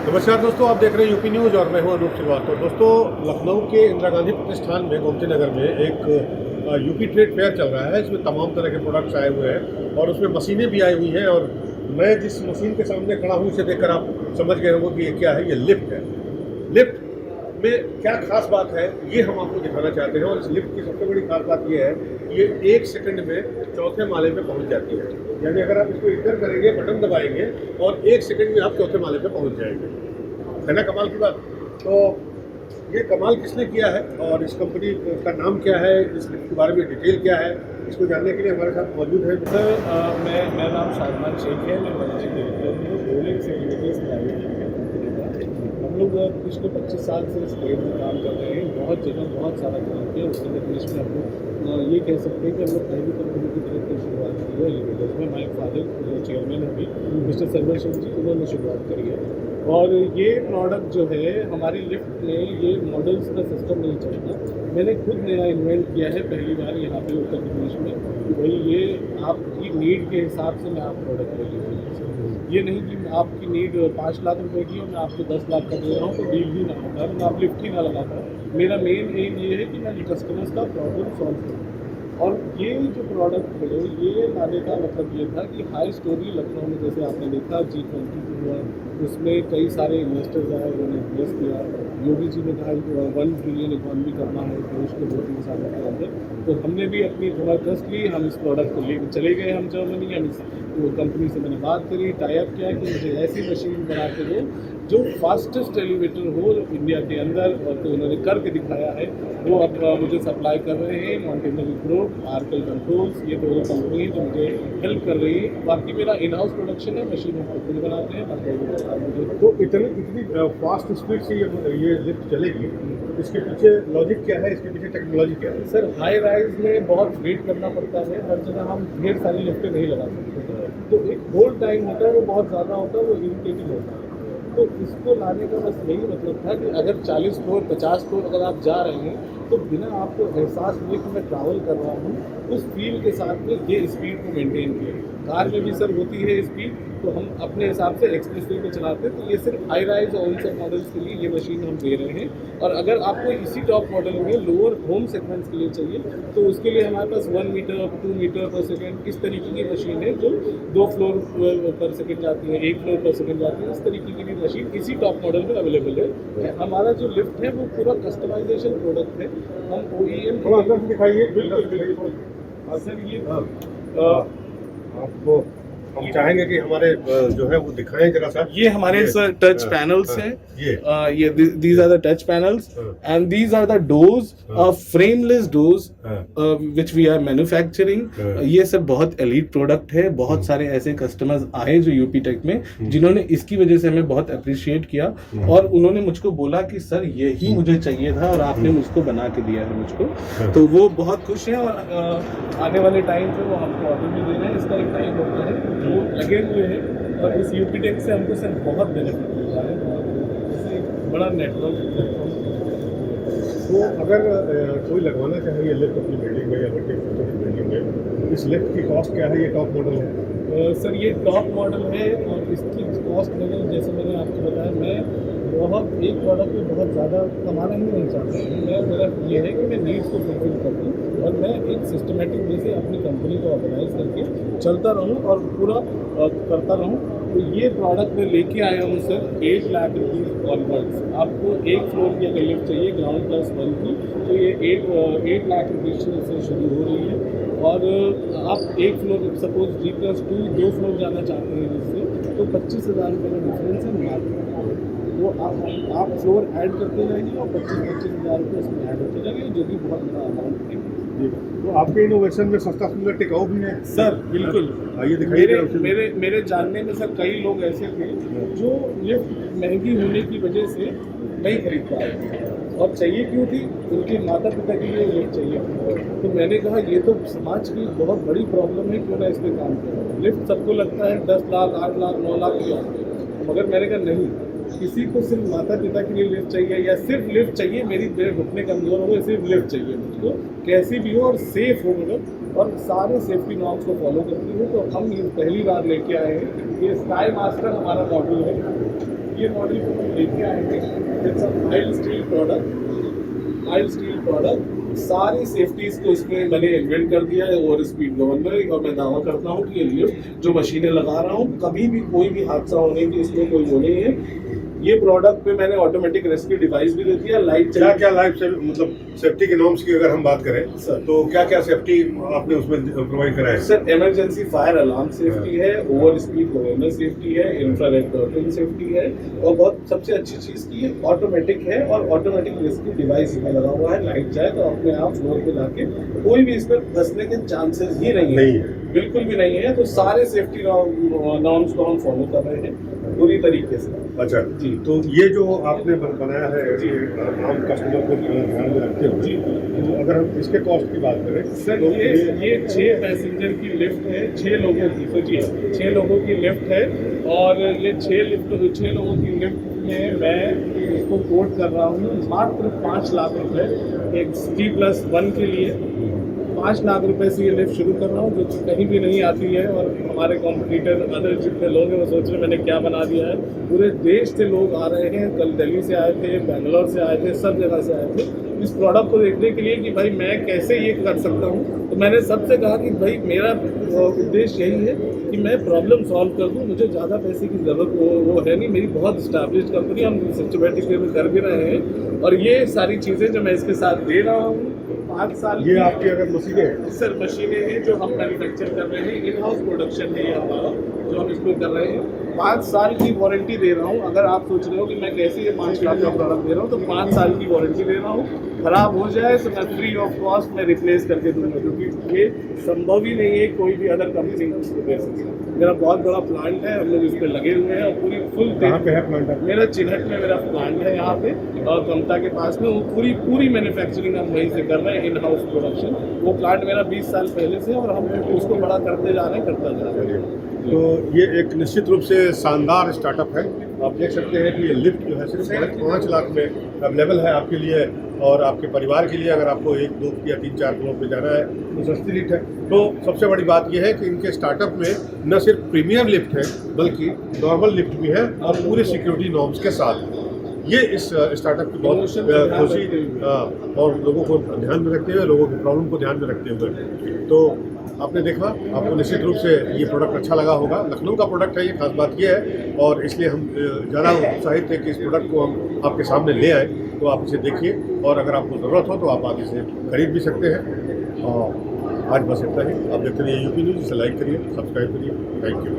नमस्कार दोस्तों, आप देख रहे हैं यूपी न्यूज़ और मैं हूं अनूप श्रीवास्तव। दोस्तों, लखनऊ के इंदिरा गांधी प्रतिष्ठान में गोमती नगर में एक यूपी ट्रेड फेयर चल रहा है। इसमें तमाम तरह के प्रोडक्ट्स आए हुए हैं और उसमें मशीनें भी आई हुई हैं। और मैं जिस मशीन के सामने खड़ा हूं, इसे देखकर आप समझ गए होंगे कि ये क्या है। ये लिफ्ट है। लिफ्ट में क्या खास बात है, ये हम आपको दिखाना चाहते हैं। और इस लिफ्ट की सबसे बड़ी खास बात ये है कि ये 1 सेकंड में चौथे माले पे पहुंच जाती है। यानी अगर आप इसको इधर करेंगे, बटन दबाएंगे और 1 सेकंड में आप चौथे माले पे पहुंच जाएंगे। है ना कमाल की बात। तो ये कमाल किसने किया है और इस कंपनी का नाम क्या है, इस लिफ्ट के बारे में डिटेल क्या है, इसको जानने के लिए हमारे साथ मौजूद है सर मेरा नाम शादमान शेख है। मैं मैनेजिंग डायरेक्टर हूँ Rolex activities private limited company का। हम लोग पिछले 25 साल से इस ट्रेड में काम कर रहे हैं। बहुत जगह बहुत सारा काम किया। उसके अंदर देश में हम लोग ये कह सकते हैं कि हम लोग पहली कंपनी की तरफ से शुरुआत की है एलिवेटर्स में। हमारे फादर चेयरमैन अभी मिस्टर सर्वर सिंह जी, उन्होंने शुरुआत करी है। और ये प्रोडक्ट जो है हमारी लिफ्ट में ये मॉडल्स का सिस्टम नहीं चलता। मैंने खुद नया इन्वेंट किया है पहली बार यहाँ पे उत्तर प्रदेश में कि भाई ये आपकी नीड के हिसाब से मैं आप प्रोडक्ट ले लीजिए। ये नहीं कि आपकी नीड 5 लाख रुपए की और मैं आपको 10 लाख का दे रहा हूँ तो डील ही ना होता, मैं आप लिफ्ट ही ना लगा पाऊँ। मेरा मेन एम ये है कि मैं कस्टमर्स का प्रॉब्लम सॉल्व करूँ। और ये जो प्रोडक्ट है ये लाने का मतलब ये था कि हाई स्टोरी लखनऊ में जैसे आपने देखा G20 हुआ, उसमें कई सारे इन्वेस्टर्स आए, उन्होंने इन्वेस्ट किया। योगी जी ने कहा कि 1 ट्रिलियन इकॉनमी करना है देश को 2-3 सालों के अंदर। तो हमने भी अपनी थोड़ा ट्रस्ट ली, हम इस प्रोडक्ट को लेकर चले गए हम जर्मनी। हम इस कंपनी से मैंने बात करी, टाई अप किया कि मुझे ऐसी मशीन बना के दो जो फास्टेस्ट एलिवेटर हो इंडिया के अंदर। और तो उन्होंने करके दिखाया है। वो अब मुझे सप्लाई कर रहे हैं मॉन्टेनरी ग्रुप, आर्कल कंट्रोल्स, ये दोनों कंपनी है जो मुझे हेल्प कर रही है। बाकी मेरा इन हाउस प्रोडक्शन है, मशीन हम खुद बनाते हैं। मुझे तो इतनी फास्ट स्पीड से ये लिफ्ट चलेगी, इसके पीछे लॉजिक क्या है, इसके पीछे टेक्नोलॉजी क्या है? सर हाई राइज में बहुत वेट करना पड़ता है। हर जगह हम ढेर सारी लिफ्टें नहीं लगा सकते। तो एक होल्ड टाइम होता है वो बहुत ज़्यादा होता है, वो इरिटेटिंग होता है। तो इसको लाने का बस यही मतलब था कि अगर 40 फ्लोर 50 फ्लोर अगर आप जा रहे हैं तो बिना आपको एहसास हुए कि मैं ट्रैवल कर रहा हूँ, उस फील के साथ में ये स्पीड को मेंटेन किया। कार में भी सर होती है स्पीड, तो हम अपने हिसाब से एक्सप्रेस वे में चलाते हैं। तो ये सिर्फ हाई राइज और उन सब मॉडल्स के लिए ये मशीन हम दे रहे हैं। और अगर आपको इसी टॉप मॉडल में लोअर होम सेगमेंट्स के लिए चाहिए तो उसके लिए हमारे पास 1 मीटर 2 मीटर पर सेकेंड इस तरीके की मशीन है जो 2 फ्लोर पर सेकेंड जाती है, 1 फ्लोर पर सेकेंड जाती है। इस तरीके की भी मशीन इसी टॉप मॉडल में अवेलेबल है। हमारा जो लिफ्ट है वो पूरा कस्टमाइजेशन प्रोडक्ट है। हम OEM थोड़ा अंदर से दिखाइए। सर ये आपको हम चाहेंगे कि हमारे जो है वो दिखाएं जरा सा। ये हमारे सर टच पैनल्स हैं। ये these are the touch panels and these are the doors, frameless doors which we are manufacturing। ये सब बहुत एलीट प्रोडक्ट है। बहुत सारे ऐसे कस्टमर्स आए जो यूपी टेक में, जिन्होंने इसकी वजह से हमें बहुत अप्रिशिएट किया और उन्होंने मुझको बोला कि सर यही मुझे चाहिए था और आपने मुझको बना के दिया है मुझको। तो वो बहुत खुश हैं और आने वाले टाइम पे वो हमको ऑर्डर भी दे रहे हैं। इसका एक टाइम होता है वो लगे हुए हैं और इस यूपी टेक से हमको सर बहुत बेनिफिट मिल रहा है। जैसे एक बड़ा नेटवर्क प्लेटफॉर्म। तो अगर कोई लगवाना चाहे ये लिफ्ट अपनी बिल्डिंग में या बड़ी बिल्डिंग में, इस लिफ्ट की कॉस्ट क्या है? ये टॉप मॉडल है सर, ये टॉप मॉडल है और इसकी कॉस्ट लेवल जैसे मैंने आपको बताया, मैं बहुत एक प्रोडक्ट में बहुत ज़्यादा कमाना ही नहीं चाहता हूँ। मेरा ये है कि मैं नीड्स को फुलफिल करूँ और मैं एक सिस्टमेटिक वे से अपनी कंपनी को ऑर्गेनाइज करके चलता रहूँ और पूरा करता रहूँ। तो ये प्रोडक्ट मैं लेके आया हूँ सर 8 लाख रुपीज़ ऑनवर्ड्स। आपको 1 फ्लोर की अगर लिफ्ट चाहिए ग्राउंड प्लस 1 की, तो ये 8 लाख रुपीज़ से शुरू हो रही है। और आप 1 फ्लोर सपोज G+2 2 फ्लोर जाना चाहते हैं जिससे, तो 25,000 रुपये का डिफरेंस है मार्केट। वो आप फ्लोर ऐड करते जाएंगे और 25,000 रुपये इसमें ऐड होते जाएंगे, जो कि बहुत बड़ा अमाउंट है। तो आपके इनोवेशन में सस्ता सुंदर टिकाऊ भी है सर बिल्कुल। आइए दिखाइए। मेरे जानने में सर कई लोग ऐसे थे जो लिफ्ट महंगी होने की वजह से नहीं खरीद पाए और चाहिए क्यों थी, उनके माता पिता के लिए लिफ्ट चाहिए। तो मैंने कहा ये तो समाज की बहुत बड़ी प्रॉब्लम है, क्यों ना इस पर काम करें। लिफ्ट सबको लगता है 10 लाख 8 लाख 9 लाख की आती है, मगर मैंने कहा नहीं, किसी को सिर्फ माता पिता के लिए लिफ्ट चाहिए या सिर्फ लिफ्ट चाहिए, मेरे घुटने कमज़ोर हो गए, सिर्फ लिफ्ट चाहिए मुझको, कैसी भी हो और सेफ़ हो मतलब, और सारे सेफ्टी नॉर्म्स को फॉलो करती हो। तो हम ये पहली बार लेके आए हैं। ये स्काई मास्टर हमारा मॉडल है। ये मॉडल को हम लेके आएंगे। It's a mild steel product. सारी सेफ्टीज को इसमें मैंने इन्वेंट कर दिया है ओवर स्पीड गवर्नर, और मैं दावा करता हूँ कि ये लिफ्ट जो मशीनें लगा रहा हूँ कभी भी कोई भी हादसा होने की इसमें कोई वो नहीं है। ये प्रोडक्ट पे मैंने ऑटोमेटिक रेस्क्यू डिवाइस भी दे दिया। लाइट क्या लाइफ से मतलब सेफ्टी के नॉर्म्स की अगर हम बात करें सर, तो क्या सेफ्टी आपने उसमें प्रोवाइड करा है? Sir emergency fire alarm safety है, ओवर स्पीड गवर्नर सेफ्टी है, इंफ्रारेड कर्टन सेफ्टी है, और बहुत सबसे अच्छी चीज़ की ऑटोमेटिक है और ऑटोमेटिक रेस्क्यू डिवाइस इसमें लगा हुआ है। लाइट जाए तो अपने आप फ्लोर पे जाके कोई भी इसमें धंसने के चांसेस ही नहीं है, बिल्कुल भी नहीं है। तो सारे सेफ्टी नॉर्म्स को हम फॉलो कर रहे हैं पूरी तरीके से। अच्छा जी, तो ये जो आपने बनाया है आम कस्टमर को ध्यान में रखते हुए, तो अगर हम इसके कॉस्ट की बात करें सर, तो ये 6 पैसेंजर की लिफ्ट है, 6 लोगों की। सोचिए 6 लोगों की लिफ्ट है, और ये 6 लोगों की लिफ्ट में मैं इसको कोट कर रहा हूँ मात्र 5 लाख रुपए एक T+1 के लिए। 5 लाख रुपए से ये लिफ्ट शुरू कर रहा हूँ, जो कि कहीं भी नहीं आती है। और हमारे कॉम्पिटिटर अदर जितने लोग हैं वो सोच रहे मैंने क्या बना दिया है। पूरे देश से लोग आ रहे हैं, कल दिल्ली से आए थे, बैंगलोर से आए थे, सब जगह से आए थे इस प्रोडक्ट को देखने के लिए कि भाई मैं कैसे ये कर सकता हूँ। तो मैंने सबसे कहा कि भाई मेरा उद्देश्य यही है कि मैं प्रॉब्लम सॉल्व कर दूँ, मुझे ज़्यादा पैसे की ज़रूरत वो है नहीं। मेरी बहुत स्टैब्लिश्ड कंपनी, हम सिस्टमेटिक वे में कर भी रहे हैं, और ये सारी चीज़ें जो मैं इसके साथ दे रहा हूँ 5 साल ये आपकी अगर मशीनें हैं? सर मशीनें हैं जो हम मैन्युफैक्चर कर रहे हैं, इन हाउस प्रोडक्शन है ये हमारा जो हम इसमें कर रहे हैं। 5 साल की वारंटी दे रहा हूँ। अगर आप सोच रहे हो कि मैं कैसे ये 5 लाख का प्रोडक्ट दे रहा हूँ, तो 5 साल की वारंटी दे रहा हूँ। खराब हो जाए तो मैं फ्री ऑफ कॉस्ट में रिप्लेस करके दूंगा, क्योंकि ये संभव ही नहीं है कोई भी अदर कंपनी उसको दे सकती। मेरा बहुत बड़ा प्लांट है, हम लोग इस पर लगे हुए हैं, और पूरी फुल कहाँ पे है प्लांट? मेरा चिन्हट में मेरा प्लांट है यहाँ पे, और कमता के पास में। वो पूरी मैन्युफैक्चरिंग हम वहीं से कर रहे हैं, इन हाउस प्रोडक्शन। वो प्लांट मेरा 20 साल पहले से, और हम उसको बड़ा करते जा रहे हैं, करता जा रहे हैं। तो ये एक निश्चित रूप से शानदार स्टार्टअप है। आप देख सकते हैं कि ये लिफ्ट जो है सिर्फ 5 लाख में अवेलेबल है आपके लिए, और आपके परिवार के लिए अगर आपको 1, 2 या 3, 4 फ्लोर पे जाना है तो सस्ती लिफ्ट है। तो सबसे बड़ी बात यह है कि इनके स्टार्टअप में न सिर्फ प्रीमियम लिफ्ट है बल्कि नॉर्मल लिफ्ट भी है, और पूरे सिक्योरिटी नॉर्म्स के साथ। ये इस स्टार्टअप की बहुत खुशी, और लोगों को ध्यान में रखते हुए, लोगों की प्रॉब्लम को ध्यान में रखते हुए। तो आपने देखा, आपको निश्चित रूप से ये प्रोडक्ट अच्छा लगा होगा। लखनऊ का प्रोडक्ट है ये, खास बात ये है, और इसलिए हम ज़्यादा उत्साहित थे कि इस प्रोडक्ट को हम आपके सामने ले आए। तो आप इसे देखिए, और अगर आपको ज़रूरत हो तो आप आगे से खरीद भी सकते हैं। और आज बस इतना ही। आप देखते रहिए यूपी न्यूज़, इसे लाइक करिए, सब्सक्राइब करिए। Thank you.